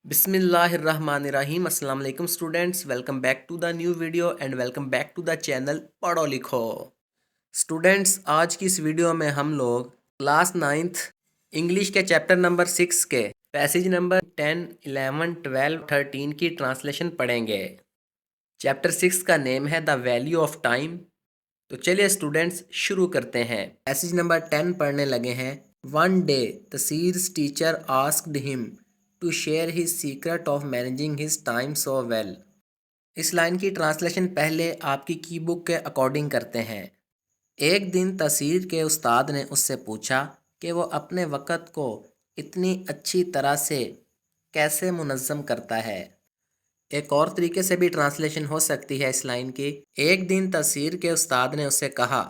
بسم اللہ الرحمن الرحیم۔ السلام علیکم students, welcome back to the new video and welcome back to the channel پڑھو لکھو۔ اسٹوڈینٹس، آج کی اس ویڈیو میں ہم لوگ کلاس 9 انگلش کے چیپٹر نمبر 6 کے پیسیج نمبر 10، 11، 12، 13 کی ٹرانسلیشن پڑھیں گے۔ چیپٹر 6 کا نیم ہے دا ویلیو آف ٹائم۔ تو چلیے اسٹوڈینٹس شروع کرتے ہیں۔ پیسیج نمبر 10 پڑھنے لگے ہیں۔ ون ڈے تسیر's teacher asked him to share his secret of managing his time so well. اس لائن کی ٹرانسلیشن پہلے آپ کی کی بک کے اکارڈنگ کرتے ہیں۔ ایک دن تسیر کے استاد نے اس سے پوچھا کہ وہ اپنے وقت کو اتنی اچھی طرح سے کیسے منظم کرتا ہے۔ ایک اور طریقے سے بھی ٹرانسلیشن ہو سکتی ہے اس لائن کی۔ ایک دن تسیر کے استاد نے اسے کہا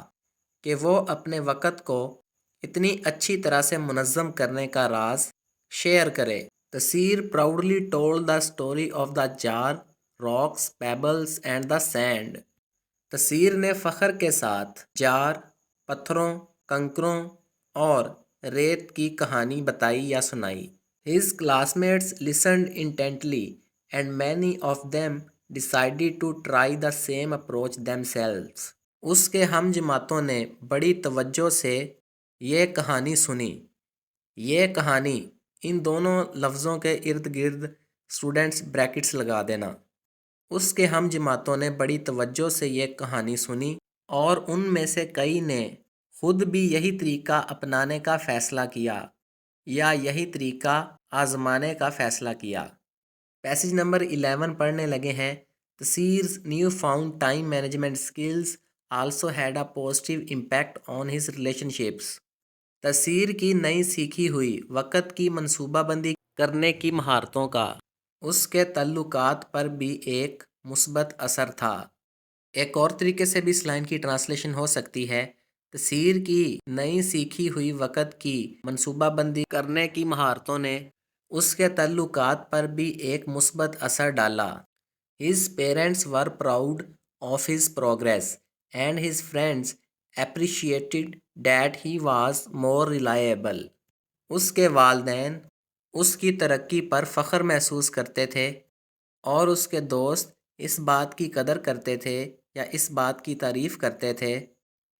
کہ وہ اپنے وقت کو اتنی اچھی طرح سے منظم کرنے کا راز شیئر کرے۔ Taseer proudly told the story of the jar, rocks, pebbles and the sand. Taseer نے فخر کے ساتھ جار، پتھروں، کنکروں اور ریت کی کہانی بتائی یا سنائی۔ His classmates listened intently and many of them decided to try the same approach themselves۔ اس کے ہم جماعتوں نے بڑی توجہ سے یہ کہانی سنی۔ یہ کہانی، ان دونوں لفظوں کے ارد گرد اسٹوڈنٹس بریکٹس لگا دینا۔ اس کے ہم جماعتوں نے بڑی توجہ سے یہ کہانی سنی اور ان میں سے کئی نے خود بھی یہی طریقہ اپنانے کا فیصلہ کیا یا یہی طریقہ آزمانے کا فیصلہ کیا۔ پیسیج نمبر 11 پڑھنے لگے ہیں۔ Taseer's new found time management skills also had a positive impact on his relationships. Taseer کی نئی سیکھی ہوئی وقت کی منصوبہ بندی کرنے کی مہارتوں کا اس کے تعلقات پر بھی ایک مثبت اثر تھا۔ ایک اور طریقے سے بھی اس لائن کی ٹرانسلیشن ہو سکتی ہے۔ تسیر کی نئی سیکھی ہوئی وقت کی منصوبہ بندی کرنے کی مہارتوں نے اس کے تعلقات پر بھی ایک مثبت اثر ڈالا۔ His parents were proud of his progress and his friends appreciated that he was more reliable۔ اس کے والدین اس کی ترقی پر فخر محسوس کرتے تھے اور اس کے دوست اس بات کی قدر کرتے تھے یا اس بات کی تعریف کرتے تھے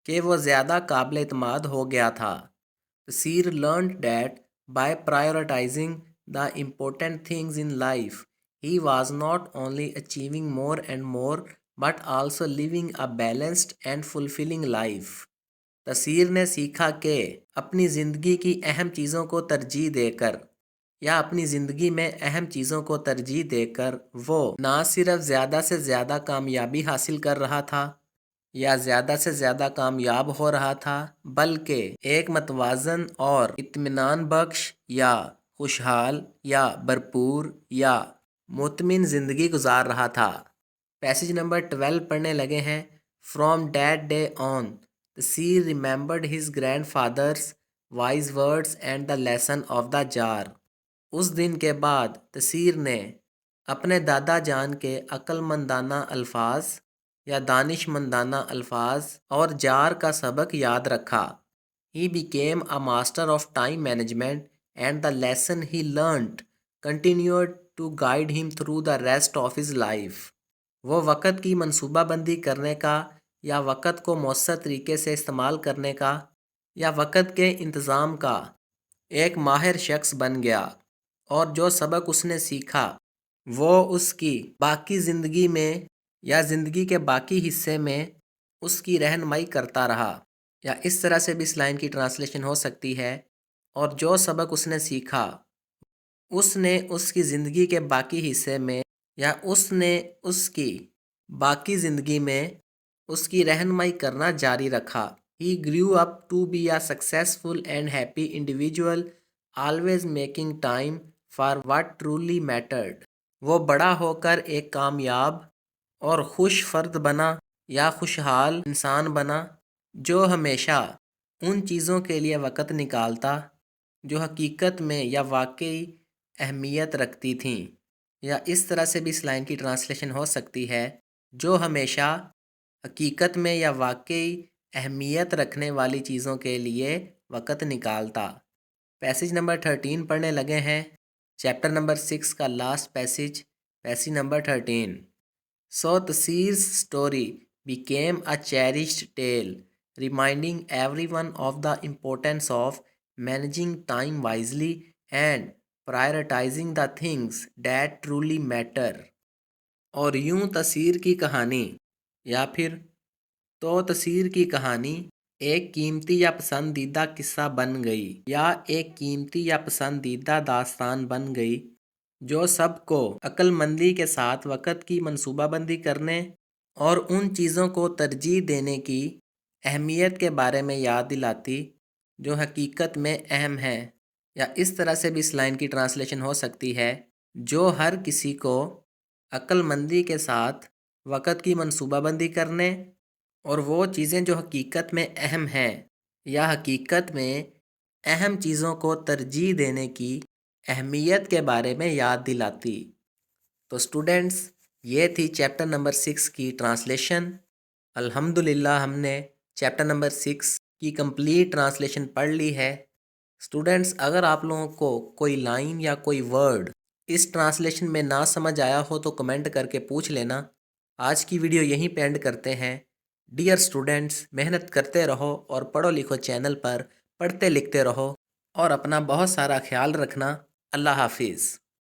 کہ وہ زیادہ قابل اعتماد ہو گیا تھا۔ تسیر learned that by prioritizing the important things in life, he was not only achieving more and more but also living a balanced and fulfilling life۔ تسیر نے سیکھا کہ اپنی زندگی کی اہم چیزوں کو ترجیح دے کر یا اپنی زندگی میں اہم چیزوں کو ترجیح دے کر وہ نہ صرف زیادہ سے زیادہ کامیابی حاصل کر رہا تھا یا زیادہ سے زیادہ کامیاب ہو رہا تھا، بلکہ ایک متوازن اور اطمینان بخش یا خوشحال یا بھرپور یا مطمئن زندگی گزار رہا تھا۔ پیسیج نمبر 12 پڑھنے لگے ہیں۔ From that day on, Tasir remembered his grandfather's wise words and the lesson of the jar۔ اس دن کے بعد تسیر نے اپنے دادا جان کے عقل مندانہ الفاظ یا دانش مندانہ الفاظ اور جار کا سبق یاد رکھا۔ He became a master of time management and the lesson he learnt continued to guide him through the rest of his life۔ وہ وقت کی منصوبہ بندی کرنے کا یا وقت کو مؤثر طریقے سے استعمال کرنے کا یا وقت کے انتظام کا ایک ماہر شخص بن گیا، اور جو سبق اس نے سیکھا وہ اس کی باقی زندگی میں یا زندگی کے باقی حصے میں اس کی رہنمائی کرتا رہا۔ یا اس طرح سے بھی اس لائن کی ٹرانسلیشن ہو سکتی ہے، اور جو سبق اس نے سیکھا اس نے اس کی زندگی کے باقی حصے میں یا اس نے اس کی باقی زندگی میں اس کی رہنمائی کرنا جاری رکھا۔ He grew up to be a successful and happy individual, always making time for what truly mattered۔ وہ بڑا ہو کر ایک کامیاب اور خوش فرد بنا یا خوشحال انسان بنا جو ہمیشہ ان چیزوں کے لیے وقت نکالتا جو حقیقت میں یا واقعی اہمیت رکھتی تھیں۔ یا اس طرح سے بھی اس لائن کی ٹرانسلیشن ہو سکتی ہے، جو ہمیشہ حقیقت میں یا واقعی اہمیت رکھنے والی چیزوں کے لیے وقت نکالتا۔ پیسیج نمبر 13 پڑھنے لگے ہیں۔ چیپٹر نمبر 6 کا last passage number 13. So Tasir's story became a cherished tale, reminding everyone of the importance of managing time wisely and prioritizing the things that truly matter. اور یوں تصیر کی کہانی یا پھر تو تصیر کی کہانی ایک قیمتی یا پسندیدہ قصہ بن گئی یا ایک قیمتی یا پسندیدہ داستان بن گئی جو سب کو عقل مندی کے ساتھ وقت کی منصوبہ بندی کرنے اور ان چیزوں کو ترجیح دینے کی اہمیت کے بارے میں یاد دلاتی جو حقیقت میں اہم ہے، یا اس طرح سے بھی اس لائن کی ٹرانسلیشن ہو سکتی ہے، جو ہر کسی کو عقل مندی کے ساتھ وقت کی منصوبہ بندی کرنے اور وہ چیزیں جو حقیقت میں اہم ہیں یا حقیقت میں اہم چیزوں کو ترجیح دینے کی اہمیت کے بارے میں یاد دلاتی۔ تو اسٹوڈنٹس، یہ تھی چیپٹر نمبر 6 کی ٹرانسلیشن۔ الحمدللہ ہم نے چیپٹر نمبر 6 کی کمپلیٹ ٹرانسلیشن پڑھ لی ہے۔ اسٹوڈنٹس، اگر آپ لوگوں کو کوئی لائن یا کوئی ورڈ اس ٹرانسلیشن میں نہ سمجھ آیا ہو تو کمنٹ کر کے پوچھ لینا۔ آج کی ویڈیو یہیں پہ اینڈ کرتے ہیں۔ ڈیئر اسٹوڈنٹس، محنت کرتے رہو اور پڑھو لکھو چینل پر پڑھتے لکھتے رہو اور اپنا بہت سارا خیال رکھنا۔ اللہ حافظ۔